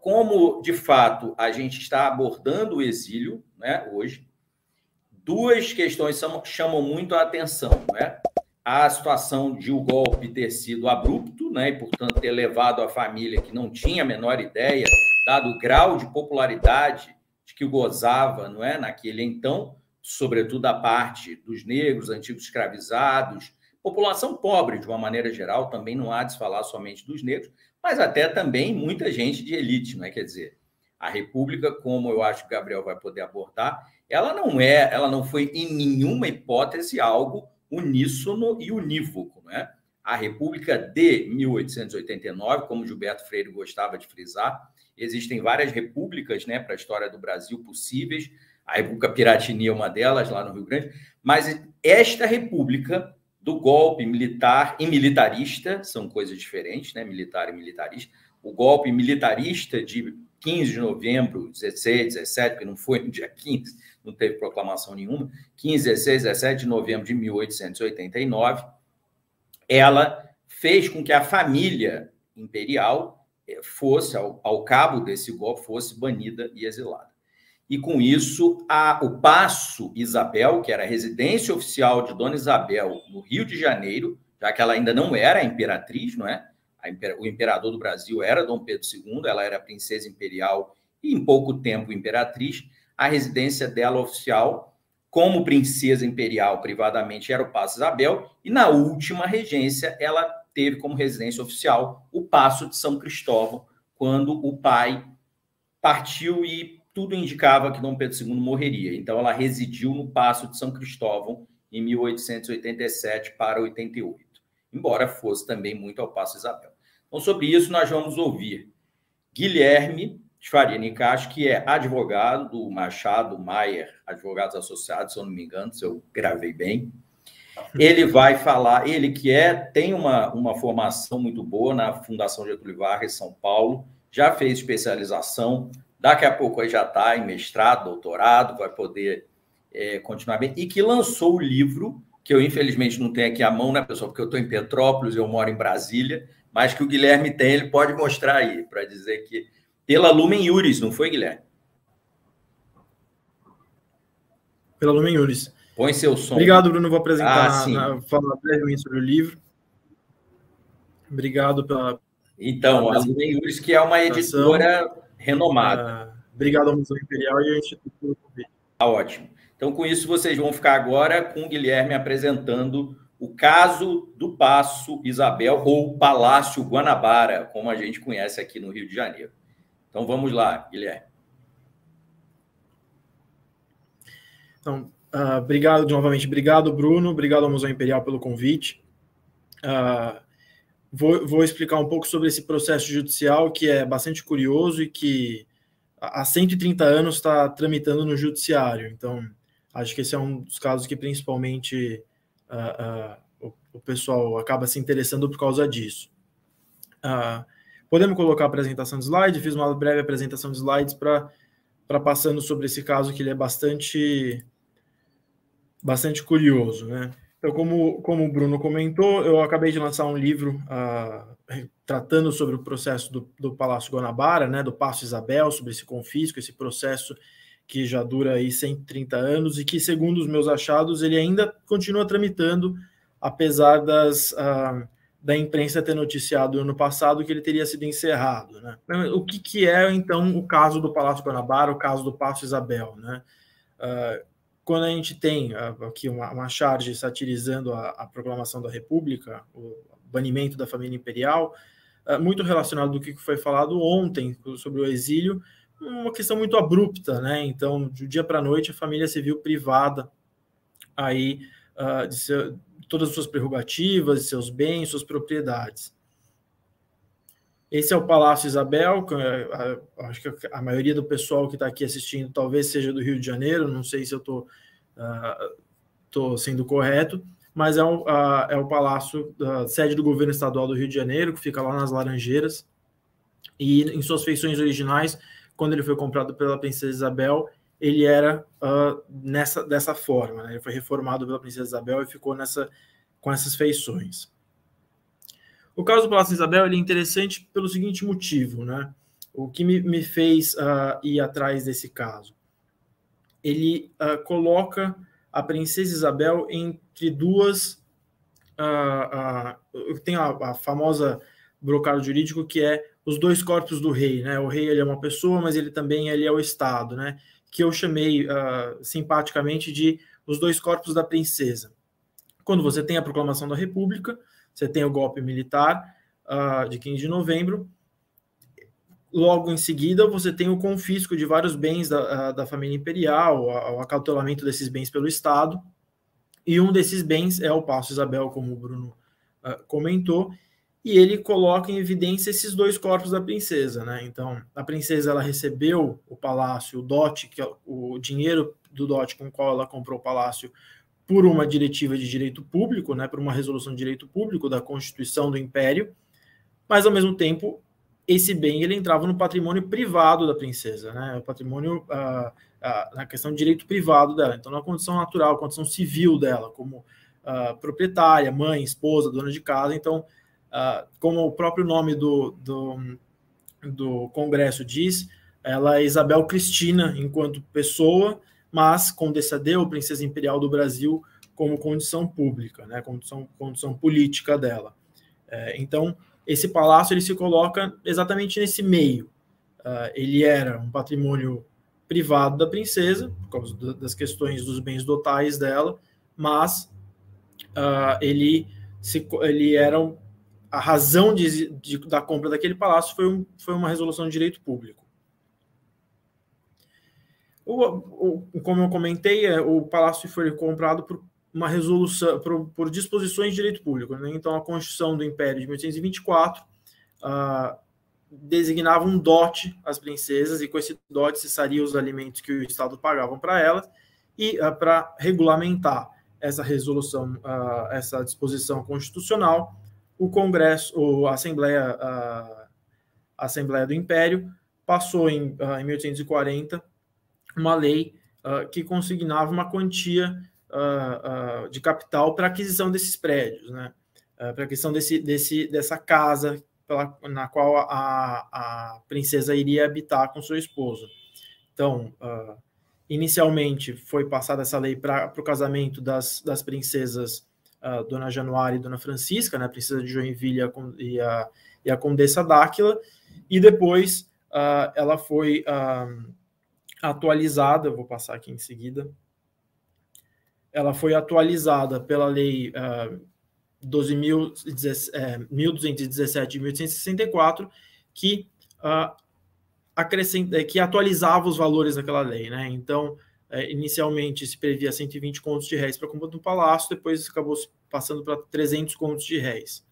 como, de fato, a gente está abordando o exílio, né, hoje, duas questões chamam muito a atenção, né? A situação de o golpe ter sido abrupto, né, e, portanto, ter levado a família que não tinha a menor ideia, dado o grau de popularidade de que gozava, não é, naquele então, sobretudo a parte dos negros, antigos escravizados, população pobre, de uma maneira geral, também não há de se falar somente dos negros, mas até também muita gente de elite, não é? Quer dizer, a República, como eu acho que o Gabriel vai poder abordar, ela não foi em nenhuma hipótese algo uníssono e unívoco, né? A República de 1889, como Gilberto Freire gostava de frisar, existem várias repúblicas, né, para a história do Brasil possíveis. A República Piratini é uma delas, lá no Rio Grande, mas esta república do golpe militar e militarista, são coisas diferentes, né, militar e militarista, o golpe militarista de 15 de novembro, 16, 17, porque não foi no dia 15, não teve proclamação nenhuma, 15, 16, 17 de novembro de 1889, ela fez com que a família imperial fosse, ao cabo desse golpe, fosse banida e exilada. E, com isso, o Paço Isabel, que era a residência oficial de Dona Isabel no Rio de Janeiro, já que ela ainda não era a imperatriz, não é? O imperador do Brasil era Dom Pedro II, ela era princesa imperial e, em pouco tempo, imperatriz. A residência dela oficial, como princesa imperial privadamente, era o Paço Isabel, e na última regência ela teve como residência oficial o Paço de São Cristóvão, quando o pai partiu e tudo indicava que Dom Pedro II morreria. Então ela residiu no Paço de São Cristóvão em 1887 para 88, embora fosse também muito ao Paço Isabel. Então, sobre isso, nós vamos ouvir Guilherme de Faria Nicasso, que é advogado do Machado Maier Advogados Associados, se eu não me engano, se eu gravei bem. Ele vai falar, ele que tem uma formação muito boa na Fundação Getúlio Vargas, em São Paulo, já fez especialização, daqui a pouco aí já está em mestrado, doutorado, vai poder continuar bem, e que lançou o livro, que eu infelizmente não tenho aqui à mão, né, pessoal, porque eu estou em Petrópolis, eu moro em Brasília, mas que o Guilherme tem, ele pode mostrar aí, para dizer que pela Lumen Iuris, não foi, Guilherme? Pela Lumen Iuris. Põe seu som. Obrigado, Bruno. Vou apresentar, falar brevemente sobre o livro. Obrigado pela... Então, a Lumen Iuris, que é uma editora renomada. Obrigado ao Museu Imperial e ao Instituto pelo convite. Tá ótimo. Então, com isso, vocês vão ficar agora com o Guilherme apresentando o caso do Paço Isabel, ou Palácio Guanabara, como a gente conhece aqui no Rio de Janeiro. Então, vamos lá, Guilherme. Então, novamente, obrigado, Bruno, obrigado ao Museu Imperial pelo convite. Vou explicar um pouco sobre esse processo judicial, que é bastante curioso e que há 130 anos está tramitando no judiciário. Então, acho que esse é um dos casos que principalmente o pessoal acaba se interessando por causa disso. Podemos colocar a apresentação de slide? Fiz uma breve apresentação de slides para passando sobre esse caso, que ele é bastante curioso, né? Então, como o Bruno comentou, eu acabei de lançar um livro tratando sobre o processo do Palácio Guanabara, né, do Paço Isabel, sobre esse confisco, esse processo que já dura aí 130 anos e que, segundo os meus achados, ele ainda continua tramitando, apesar da imprensa ter noticiado ano passado que ele teria sido encerrado, né? O que é, então, o caso do Palácio Guanabara, o caso do Paço Isabel, né? Quando a gente tem aqui uma charge satirizando a proclamação da República, o banimento da família imperial, muito relacionado do que foi falado ontem sobre o exílio, uma questão muito abrupta, né? Então, do dia para a noite, a família se viu privada aí de todas as suas prerrogativas, seus bens, suas propriedades. Esse é o Palácio Isabel, acho que a maioria do pessoal que está aqui assistindo talvez seja do Rio de Janeiro, não sei se eu estou sendo correto, mas é o palácio, sede do governo estadual do Rio de Janeiro, que fica lá nas Laranjeiras, e em suas feições originais, quando ele foi comprado pela Princesa Isabel, ele era dessa forma, né? Ele foi reformado pela Princesa Isabel e ficou com essas feições. O caso do Palácio Isabel ele é interessante pelo seguinte motivo, né? O que me fez ir atrás desse caso? Ele coloca a princesa Isabel entre duas... tem a famosa brocado jurídico, que é os dois corpos do rei, né? O rei, ele é uma pessoa, mas ele também é o Estado, né? Que eu chamei simpaticamente de os dois corpos da princesa. Quando você tem a proclamação da República, você tem o golpe militar de 15 de novembro, logo em seguida você tem o confisco de vários bens da família imperial, o acautelamento desses bens pelo Estado, e um desses bens é o Paço Isabel, como o Bruno comentou, e ele coloca em evidência esses dois corpos da princesa, né? Então, a princesa, ela recebeu o palácio, o dote, que é o dinheiro do dote com o qual ela comprou o palácio, por uma diretiva de direito público, né? Por uma resolução de direito público da Constituição do Império, mas, ao mesmo tempo, esse bem ele entrava no patrimônio privado da princesa, né? O patrimônio, na questão de direito privado dela. Então, na condição natural, condição civil dela, como proprietária, mãe, esposa, dona de casa. Então, como o próprio nome do Congresso diz, ela é Isabel Cristina enquanto pessoa, mas concedeu princesa imperial do Brasil como condição pública, né? Condição política dela. Então, esse palácio ele se coloca exatamente nesse meio. Ele era um patrimônio privado da princesa, por causa das questões dos bens dotais dela, mas ele era a razão da compra daquele palácio foi uma resolução de direito público. Como eu comentei, o palácio foi comprado por uma resolução, por disposições de direito público, né? Então, a Constituição do Império de 1824 designava um dote às princesas, e com esse dote cessaria os alimentos que o Estado pagava para elas, e para regulamentar essa resolução, essa disposição constitucional, o Congresso, a Assembleia do Império passou em 1840 uma lei que consignava uma quantia de capital para aquisição desses prédios, né? Para a questão dessa casa na qual a princesa iria habitar com seu esposo. Então, inicialmente foi passada essa lei para o casamento das princesas Dona Januária e Dona Francisca, né, a princesa de Joinville e a Condessa Dáquila, e depois ela foi atualizada, eu vou passar aqui em seguida, ela foi atualizada pela lei 12.217 de 1864, que atualizava os valores daquela lei, né? Então, inicialmente se previa 120 contos de réis para a compra do palácio, depois acabou passando para 300 contos de réis.